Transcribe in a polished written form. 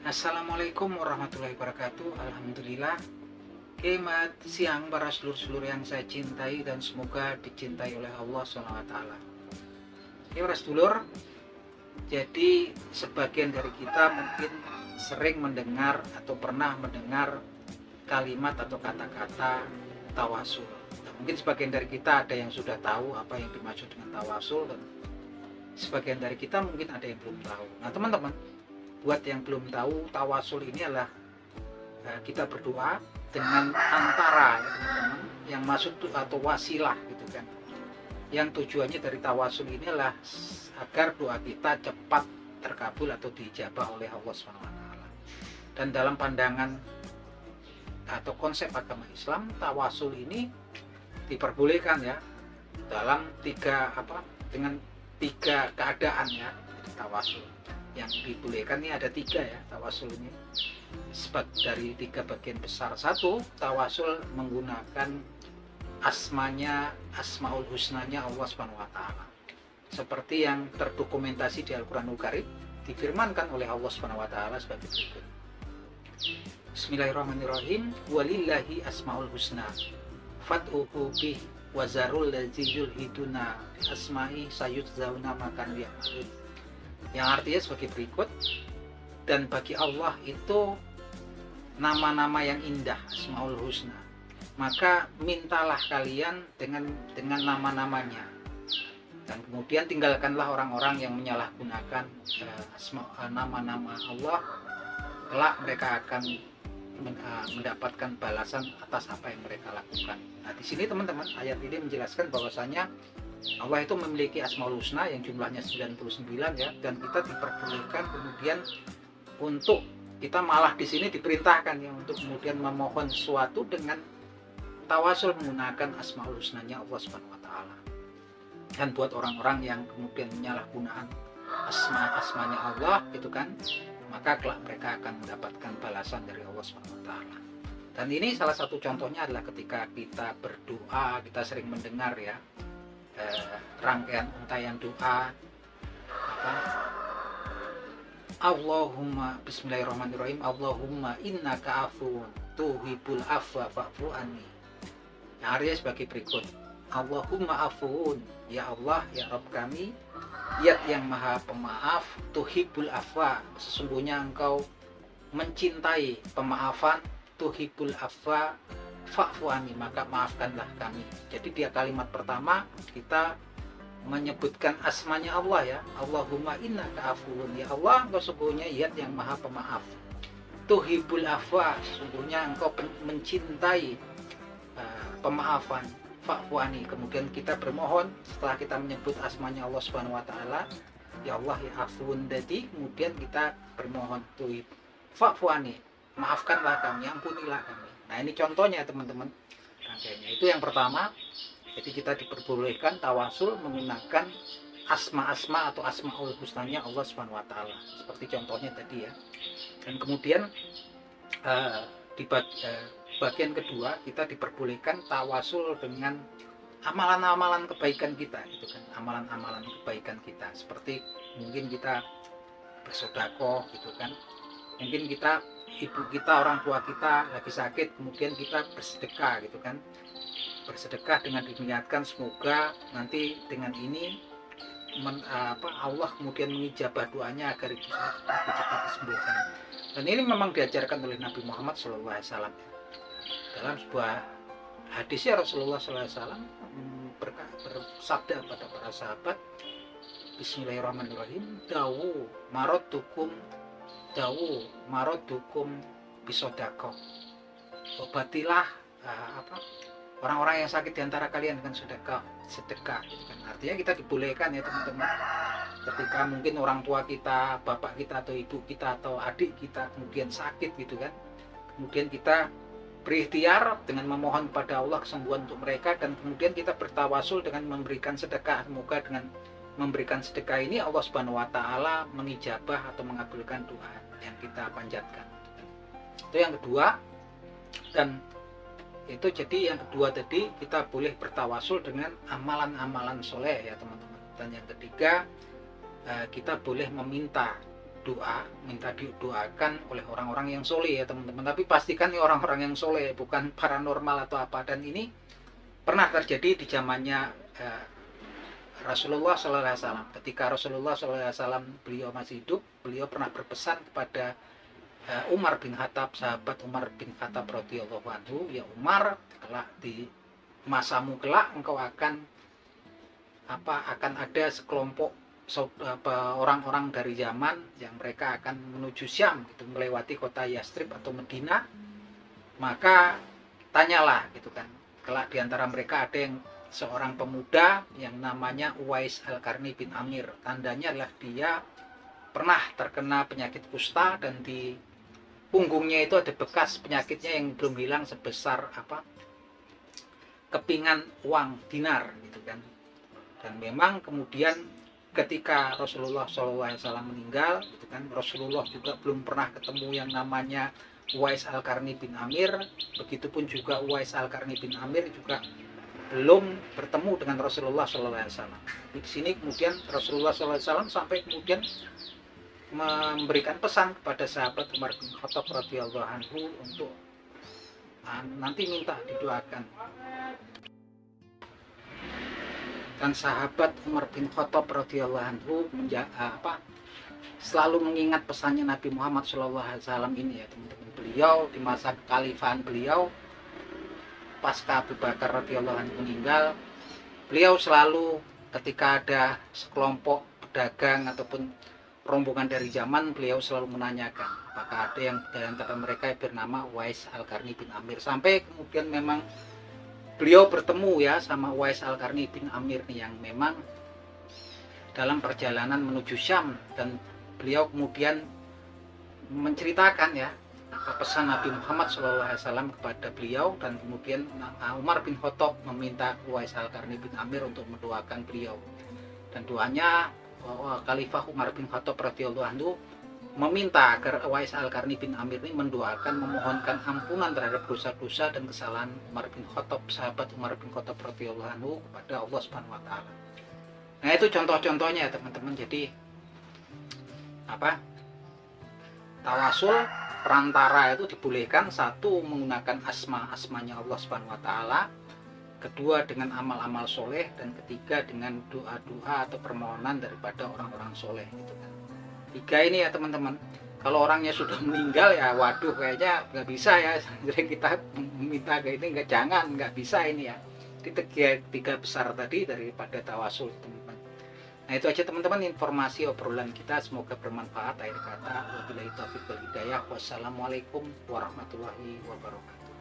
Assalamualaikum warahmatullahi wabarakatuh. Alhamdulillah. Selamat siang para seluruh yang saya cintai dan semoga dicintai oleh Allah SWT. Oke para sedulur, jadi sebagian dari kita mungkin sering mendengar atau pernah mendengar kalimat atau kata-kata tawasul. Nah, mungkin sebagian dari kita ada yang sudah tahu apa yang dimaksud dengan tawasul, dan sebagian dari kita mungkin ada yang belum tahu. Nah teman-teman, buat yang belum tahu, tawasul ini adalah kita berdoa dengan antara, ya teman-teman, yang masuk atau wasilah gitu kan. Yang tujuannya dari tawasul ini adalah agar doa kita cepat terkabul atau diijabah oleh Allah SWT. Dan dalam pandangan atau konsep agama Islam, tawasul ini diperbolehkan ya dalam dengan tiga keadaan ya. Tawasul yang dibolehkan ini ada tiga ya, tawasul ini dari tiga bagian besar. Satu, tawasul menggunakan asmaul husnanya Allah Subhanahu wa taala, seperti yang terdokumentasi di Al-Qur'anul Karim, difirmankan oleh Allah Subhanahu wa taala sebagai berikut. Bismillahirrahmanirrahim. Walillahi asmaul husna fad'uhu bih wazarul ladzi yulhiduna asma'i sayudzawna ma kanu ya'malun. Yang artinya sebagai berikut, dan bagi Allah itu nama-nama yang indah, asmaul husna, maka mintalah kalian dengan nama-namanya, dan kemudian tinggalkanlah orang-orang yang menyalahgunakan nama-nama Allah. Kelak mereka akan mendapatkan balasan atas apa yang mereka lakukan. Nah di sini teman-teman, ayat ini menjelaskan bahwasanya Allah itu memiliki asmaul husna yang jumlahnya 99 ya, dan kita diperbolehkan kemudian untuk kita malah di sini diperintahkan ya untuk kemudian memohon sesuatu dengan tawasul menggunakan asmaul husnanya Allah Subhanahu wa taala. Dan buat orang-orang yang kemudian menyalahgunakan asmanya Allah itu kan, maka kelak mereka akan mendapatkan balasan dari Allah Subhanahu wa taala. Dan ini salah satu contohnya adalah ketika kita berdoa, kita sering mendengar ya rangkaian untayan doa Allahumma bismillahirrahmanirrahim, Allahumma innaka afuwun tuhibbul afwa fa'fu anni. Yang artinya sebagai berikut, Allahumma afuwun, ya Allah, ya Rabb kami, Zat yang maha pemaaf, tuhibbul afwa, sesungguhnya engkau mencintai pemaafan, tuhibbul afwa fa'fu anni, maka maafkanlah kami. Jadi dia kalimat pertama kita menyebutkan asmanya Allah ya, Allahumma innaka afuwun, ya Allah engkau sesungguhnya Zat yang maha pemaaf, tuhibbul afwa, sesungguhnya engkau mencintai pemaafan, fa'fu anni. Kemudian kita bermohon setelah kita menyebut asmanya Allah Subhanahu wa taala, ya Allah ya afuwun dadi, kemudian kita bermohon tuhib fa'fu anni, maafkanlah kami, ampunilah kami. Nah ini contohnya teman-teman, rangkaiannya itu yang pertama. Jadi kita diperbolehkan tawasul menggunakan asma-asma atau asmaul husnanya Allah Subhanahu wa taala, seperti contohnya tadi ya. Dan kemudian di bagian kedua kita diperbolehkan tawasul dengan amalan-amalan kebaikan kita gitu kan, amalan-amalan kebaikan kita, seperti mungkin kita bersedekah gitu kan, mungkin kita ibu kita, orang tua kita lagi sakit, kemudian kita bersedekah gitu kan, bersedekah dengan diniatkan semoga nanti dengan ini Allah kemudian mengijabah doanya agar itu cepat disembuhkan. Dan ini memang diajarkan oleh Nabi Muhammad SAW. Dalam sebuah hadisnya Rasulullah SAW bersabda kepada para sahabat, Bismillahirrahmanirrahim, dawu marodukum bisodakoh, obatilah orang-orang yang sakit diantara kalian dengan sedekah gitu kan. Artinya kita dibolehkan ya teman-teman, ketika mungkin orang tua kita, bapak kita atau ibu kita atau adik kita kemudian sakit gitu kan, kemudian kita berikhtiar dengan memohon pada Allah kesembuhan untuk mereka, dan kemudian kita bertawasul dengan memberikan sedekah. Semoga dengan memberikan sedekah ini Allah Subhanahu wa taala mengijabah atau mengabulkan doa yang kita panjatkan. Itu yang kedua. Dan itu jadi yang kedua tadi, kita boleh bertawasul dengan amalan-amalan soleh ya teman-teman. Dan yang ketiga, kita boleh meminta doa, minta didoakan oleh orang-orang yang soleh ya teman-teman. Tapi pastikan ini orang-orang yang soleh, bukan paranormal atau apa. Dan ini pernah terjadi di zamannya Rasulullah SAW. Ketika Rasulullah SAW beliau masih hidup, beliau pernah berpesan kepada Umar bin Khattab, sahabat Umar bin Khattab radhiyallahu anhu, ya Umar, kelak di masamu kelak engkau akan ada sekelompok orang-orang dari Yaman yang mereka akan menuju Syam gitu, melewati kota Yastrib atau Medina. Maka tanyalah gitu kan, kelak diantara mereka ada yang seorang pemuda yang namanya Uwais Al-Qarni bin Amir. Tandanya adalah dia pernah terkena penyakit kusta dan di punggungnya itu ada bekas penyakitnya yang belum hilang sebesar kepingan uang dinar gitu kan. Dan memang kemudian ketika Rasulullah SAW meninggal gitu kan, Rasulullah juga belum pernah ketemu yang namanya Uwais Al-Qarni bin Amir. Begitupun juga Uwais Al-Qarni bin Amir juga belum bertemu dengan Rasulullah SAW. Di sini kemudian Rasulullah SAW sampai kemudian memberikan pesan kepada sahabat Umar bin Khattab radhiyallahu anhu untuk nanti minta didoakan. Dan sahabat Umar bin Khattab radhiyallahu anhu selalu mengingat pesannya Nabi Muhammad SAW ini ya teman-teman. Beliau di masa kekhalifahan beliau pasca Abu Bakar radhiyallahu anhu meninggal, beliau selalu ketika ada sekelompok pedagang ataupun rombongan dari Yaman, beliau selalu menanyakan apakah ada yang di antara mereka yang bernama Uwais Al-Qarni bin Amir. Sampai kemudian memang beliau bertemu ya sama Uwais Al-Qarni bin Amir nih, yang memang dalam perjalanan menuju Syam, dan beliau kemudian menceritakan ya pesan Nabi Muhammad SAW kepada beliau. Dan kemudian Umar bin Khattab meminta Uwais Al-Qarni bin Amir untuk mendoakan beliau, dan doanya Khalifah Umar bin Khattab radhiyallahu anhu meminta agar Uwais Al-Qarni bin Amir ini mendoakan, memohonkan ampunan terhadap dosa-dosa dan kesalahan Umar bin Khattab, sahabat Umar bin Khattab radhiyallahu anhu, kepada Allah Subhanahu wa taala. Nah, itu contoh-contohnya ya teman-teman. Jadi tawasul perantara itu dibolehkan, satu menggunakan asmanya Allah Subhanahu wa taala, kedua dengan amal-amal soleh, dan ketiga dengan doa-doa atau permohonan daripada orang-orang soleh gitu kan. Tiga ini ya teman-teman. Kalau orangnya sudah meninggal ya waduh, kayaknya nggak bisa ya. Jadi kita meminta kayak ini nggak bisa ini ya. Di tiga besar tadi daripada tawasul teman-teman. Nah, itu aja teman-teman informasi obrolan kita, semoga bermanfaat. Akhir kata wabillahi taufiq wal hidayah. Wassalamualaikum warahmatullahi wabarakatuh.